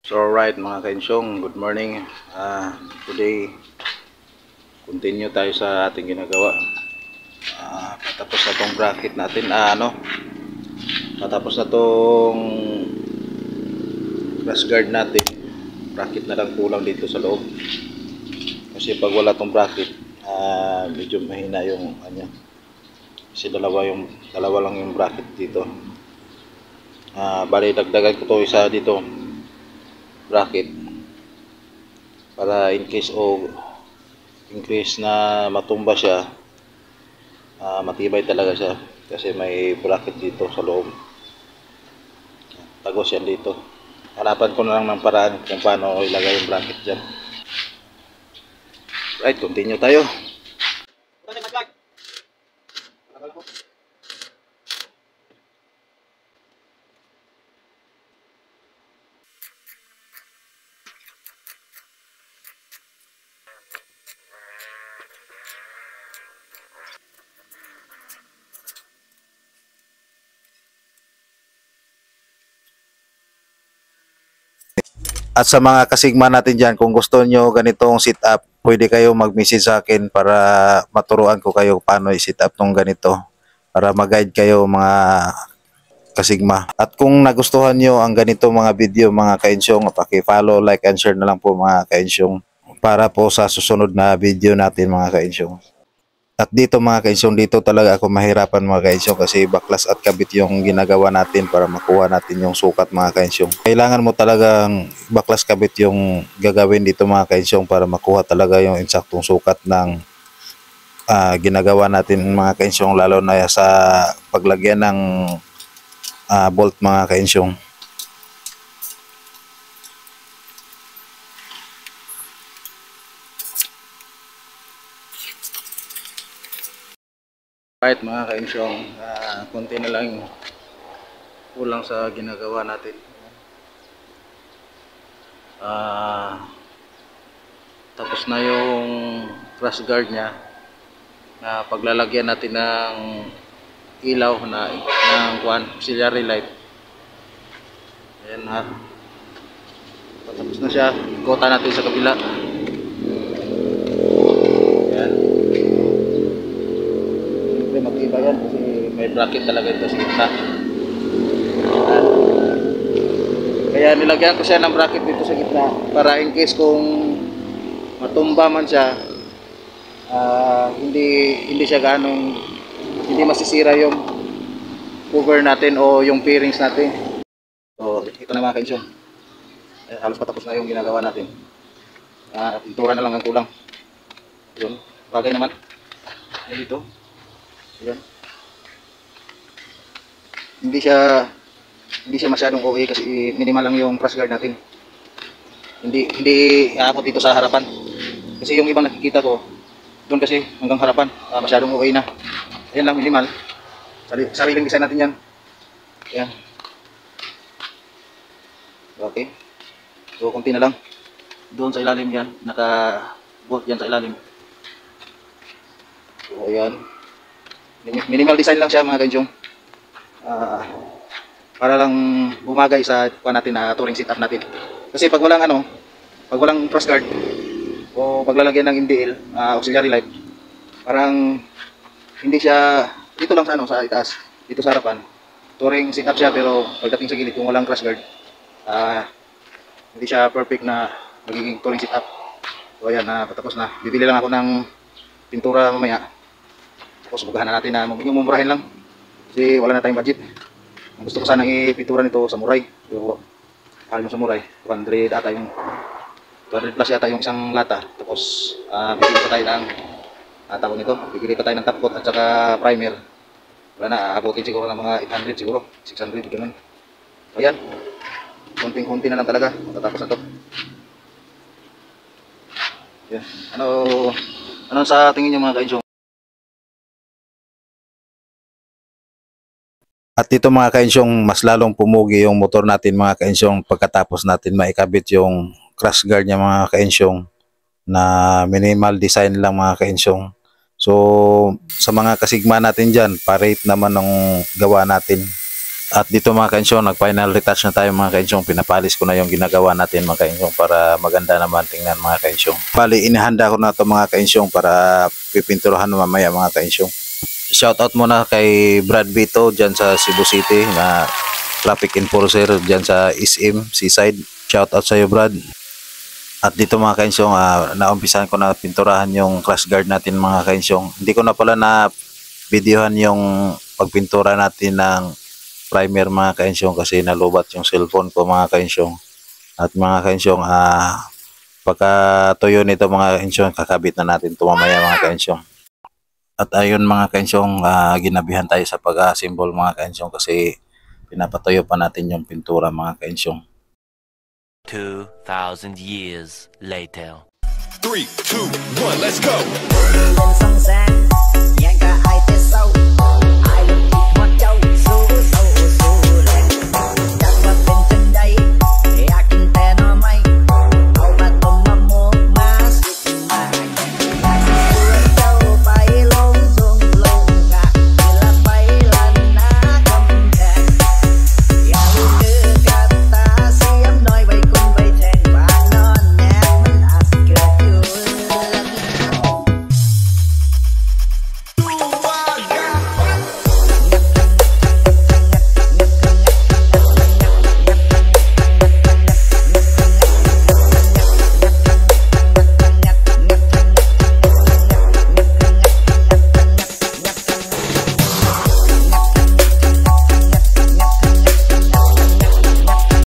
So alright mga kainsyong, good morning. Today, continue tayo sa ating ginagawa. Patapos na tong bracket natin. Patapos na tong crash guard natin. Bracket na lang kulang dito sa loob. Kasi pag wala tong bracket, medyo mahina yung kanya. Kasi dalawa lang yung bracket dito. Bali dagdagan ko to isa dito bracket para in case na matumba siya, matibay talaga siya kasi may bracket dito sa loob. Tagos yan dito. Hanapan ko na lang ng paraan kung paano ilagay yung bracket dyan. Right, continue tayo. At sa mga kasigma natin dyan, kung gusto nyo ganitong setup, pwede kayo mag-message sa akin para maturuan ko kayo paano i-set up tong ganito. Para mag-guide kayo mga kasigma. At kung nagustuhan nyo ang ganito mga video mga kainsyong, paki-follow, like, and share na lang po mga kainsyong para po sa susunod na video natin mga kainsyong. At dito mga kainsyong, dito talaga ako mahirapan mga kainsyong kasi baklas at kabit yung ginagawa natin para makuha natin yung sukat mga kainsyong. Kailangan mo talagang baklas kabit yung gagawin dito mga kainsyong para makuha talaga yung eksaktong sukat ng ginagawa natin mga kainsyong, lalo na sa paglagyan ng bolt mga kainsyong. Right mga kainsyong, konti na lang yung kulang sa ginagawa natin. Tapos na yung crash guard nya na paglalagyan natin ng ilaw ng auxiliary light. Ayan na, patapos na siya. Ikutan natin sa kabila. Ayan, siyempre mag-iba yan kasi may bracket talaga ito sa gitna. Kaya nilagyan ko siya ng bracket dito sa gitna para in case kung matumba man siya, hindi siya hindi masisira yung cover natin o yung fairings natin. So ito na mga kainsyong, halos patapos na yung ginagawa natin. Pintura na lang ang kulang. Yun, bagay naman dito. Ayan. Hindi siya masyadong OA kasi minimal lang yung crash guard natin. Hindi aabot dito sa harapan. Kasi yung ibang nakikita ko doon kasi hanggang harapan, masyadong OA na. Ayan lang, minimal. Sariling design natin yan. Ayan. Okay. So konti na lang. Doon sa ilalim yan, naka-bolt yan sa ilalim. So ayan. Minimal design lang siya mga kainsyong. Para lang bumagay sa natin na touring setup natin. Kasi pag walang cross guard o paglalagyan ng MDL, auxiliary light, parang hindi siya dito lang sa itaas, dito sa harapan. Touring setup siya pero pagdating sa gilid kung walang cross guard, hindi siya perfect na magiging touring setup. So ayan, patapos na. Bibili lang ako ng pintura mamaya. Tapos bugahan na natin na mumurahin lang. Kasi wala na tayong budget. Ang gusto ko sanang ipintura nito samurai. Pero yung samurai, 200 ata yung 200 plus yata yung isang lata. Tapos bibili pa tayo ng tawag nito. Bibili pa tayo ng top coat at saka primer. Wala na, abutin siguro ng mga 800 siguro, 600 ganun. Ayan. Konting-konti na lang talaga matatapos na to. Yan. Ano sa tingin niyo mga kainsyong? At dito mga kainsyong, mas lalong pumugi yung motor natin mga kainsyong pagkatapos natin maikabit yung crash guard niya mga kainsyong na minimal design lang mga kainsyong. So sa mga kasigma natin dyan, parate naman ng gawa natin. At dito mga kainsyong, nag-final retouch na tayo mga kainsyong. Pinapalis ko na yung ginagawa natin mga kainsyong para maganda naman tingnan mga kainsyong. Bali, inihanda ko na ito mga kainsyong para pipinturahan mamaya mga kainsyong. Shoutout muna kay Brad Vito dyan sa Cebu City na traffic enforcer dyan sa SM Seaside. Shoutout sa iyo Brad. At dito mga kainsyong, naumpisahan ko na pinturahan yung crash guard natin mga kainsyong. Hindi ko na pala na videohan yung pagpintura natin ng primer mga kainsyong kasi nalubat yung cellphone ko mga kainsyong. At mga kainsyong, pagka tuyo nito mga kainsyong, kakabit na natin ito mamaya mga kainsyong. At ayun mga kainsyong, ginabihan tayo sa pag-assemble mga kainsyong kasi pinapatuyo pa natin yung pintura mga kainsyong. 2,000 years later. 3, 2, 1, let's go.